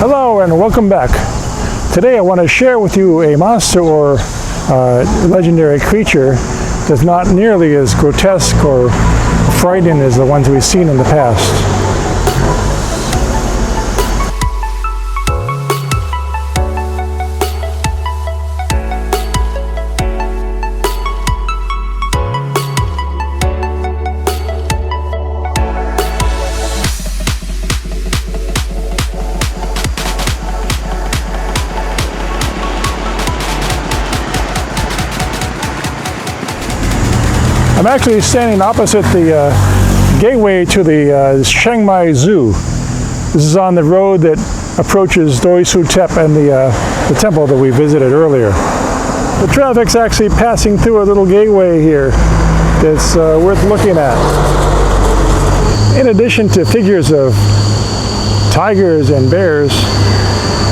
Hello and welcome back. Today I want to share with you a monster or legendary creature that's not nearly as grotesque or frightening as the ones we've seen in the past. I'm actually standing opposite the gateway to the Chiang Mai Zoo. This is on the road that approaches Doi Su Tep and the temple that we visited earlier. The traffic's actually passing through a little gateway here that's worth looking at. In addition to figures of tigers and bears,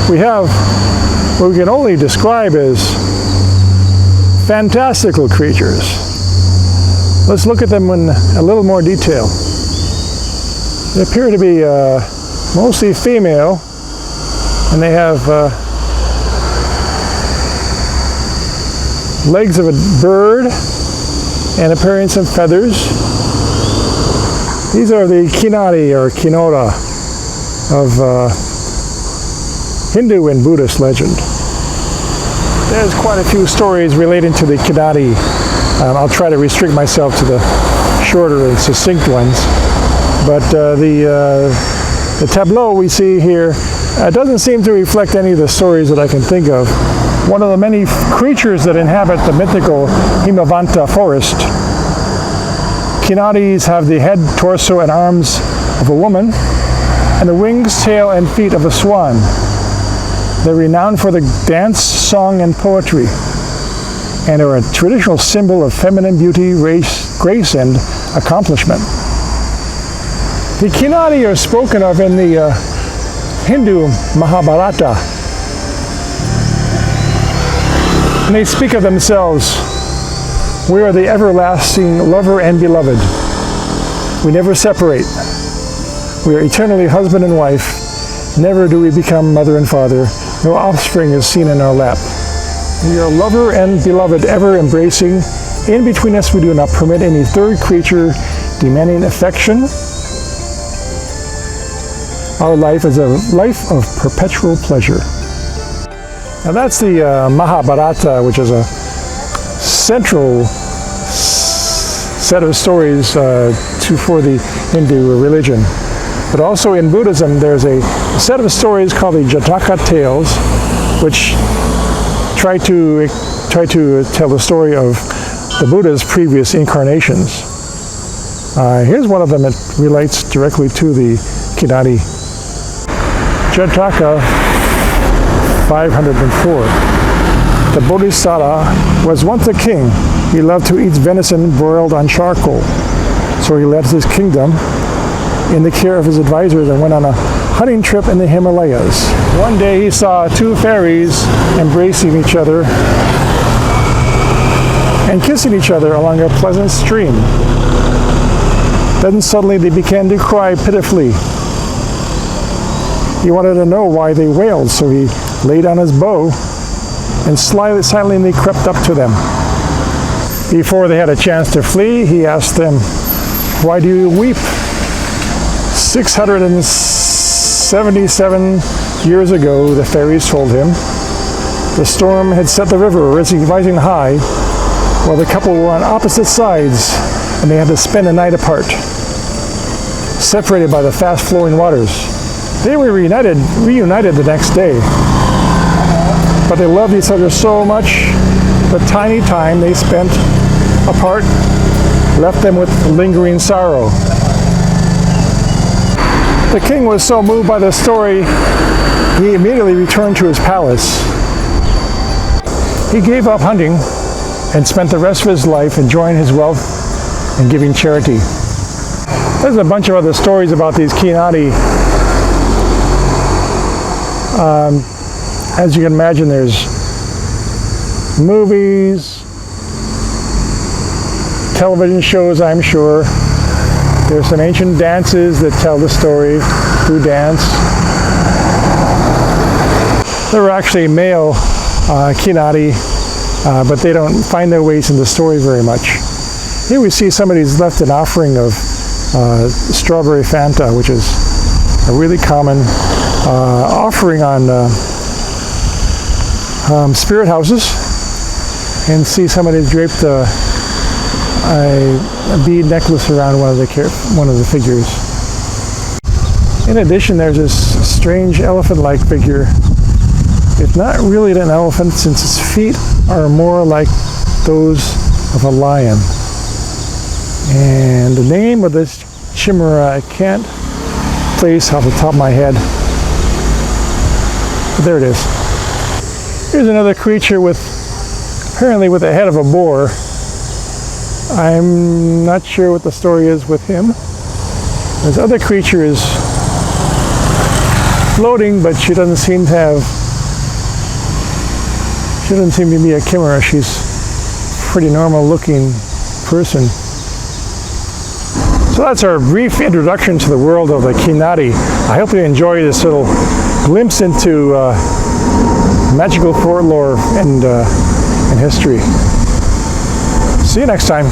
we have what we can only describe as fantastical creatures. Let's look at them in a little more detail. They appear to be mostly female, and they have legs of a bird and appearance of feathers. These are the Kinnari or Kinnara of Hindu and Buddhist legend. There's quite a few stories relating to the Kinnari. I'll try to restrict myself to the shorter and succinct ones. But the tableau we see here doesn't seem to reflect any of the stories that I can think of. One of the many creatures that inhabit the mythical Himavanta forest. Kinnaris have the head, torso, and arms of a woman, and the wings, tail, and feet of a swan. They're renowned for the dance, song, and poetry, and are a traditional symbol of feminine beauty, grace, and accomplishment. The Kinnari are spoken of in the Hindu Mahabharata, and they speak of themselves, "We are the everlasting lover and beloved. We never separate. We are eternally husband and wife. Never do we become mother and father. No offspring is seen in our lap. We are lover and beloved, ever embracing. In between us we do not permit any third creature demanding affection. Our life is a life of perpetual pleasure." Now that's the Mahabharata, which is a central set of stories for the Hindu religion. But also in Buddhism there's a set of stories called the Jataka tales, which try to tell the story of the Buddha's previous incarnations. Here's one of them that relates directly to the Kinnari. Jataka 504. The Bodhisattva was once a king. He loved to eat venison broiled on charcoal. So he left his kingdom in the care of his advisors and went on a hunting trip in the Himalayas. One day he saw two fairies embracing each other and kissing each other along a pleasant stream. Then suddenly they began to cry pitifully. He wanted to know why they wailed, so he laid down his bow and silently crept up to them. Before they had a chance to flee, he asked them, "Why do you weep?" 677 years ago, the fairies told him, the storm had set the river rising high, while the couple were on opposite sides, and they had to spend a night apart, separated by the fast-flowing waters. They were reunited the next day, but they loved each other so much, the tiny time they spent apart left them with lingering sorrow. The king was so moved by the story, he immediately returned to his palace. He gave up hunting and spent the rest of his life enjoying his wealth and giving charity. There's a bunch of other stories about these Kinnari. As you can imagine, there's movies, television shows, I'm sure. There's some ancient dances that tell the story through dance. There were actually male Kinnari, but they don't find their ways in the story very much. Here we see somebody's left an offering of strawberry Fanta, which is a really common offering on spirit houses, and see somebody draped a bead necklace around one of the figures. In addition, there's this strange elephant-like figure. It's not really an elephant, since its feet are more like those of a lion. And the name of this chimera I can't place off the top of my head. But there it is. Here's another creature apparently with the head of a boar. I'm not sure what the story is with him. This other creature is floating, but she doesn't seem to be a chimera. She's a pretty normal looking person. So that's our brief introduction to the world of the Kinnari. I hope you enjoy this little glimpse into magical folklore and history. See you next time.